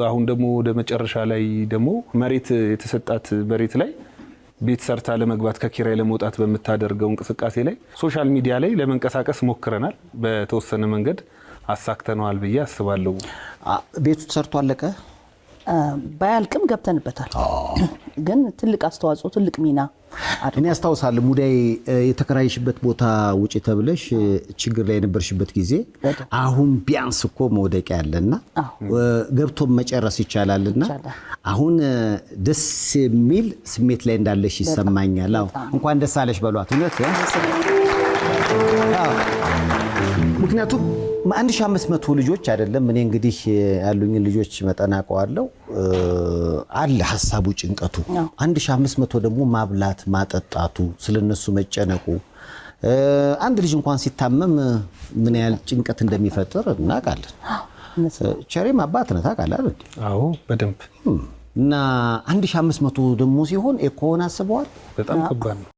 አሁን ደግሞ ወደ መጨረሻ ላይ ደግሞ መሬት የተሰጣት መሬት ላይ ቤት ሰርታ ለመግባት ከኪራይ ለመውጣት በመታደርገው እንቅስቃሴ ላይ ሶሻል ሚዲያ ላይ ለመንቀሳቀስ ሞክረናል። በተወሰነ መንገድ አሳክተናል ብዬ አስባለሁ። ቤቱ ተሰርቶ አለቀ ባያልቅም ገብተንበታል። ግን ትልቅ አስተዋጽኦ ትልቅ ሚና እኔ አስታውሳለሁ ሙዳይ የተከራይሽበት ቦታ ውጪ ተብለሽ ችግር ላይ የነበርሽበት ጊዜ አሁን ቢያንስ እኮ መውደቂያ ያለና ገብቶ መጨረስ ይቻላልና አሁን ደስ የሚል ስሜት ላይ እንዳለሽ ይሰማኛል። እንኳን ደስ አለሽ በሏት እውነት ምክንያቱም 1500 ልጆች አይደለም እኔ እንግዲህ ያሉኝ ልጆች መጠናቀዋለሁ አለ ሐሳቡ ጭንቀቱ 1500 ደግሞ ማብላት ማጠጣቱ ስለነሱ መጨነቁ አንድ ልጅ እንኳን ሲታመም ምን ያህል ጭንቀት እንደሚፈጥር እናውቃለን። ቸሬም አባት ነህ ታውቃለህ አይደል? አዎ በደንብ እና 1500 ደግሞ ሲሆን ኤኮን አስበዋል። በጣም ከባድ ነው።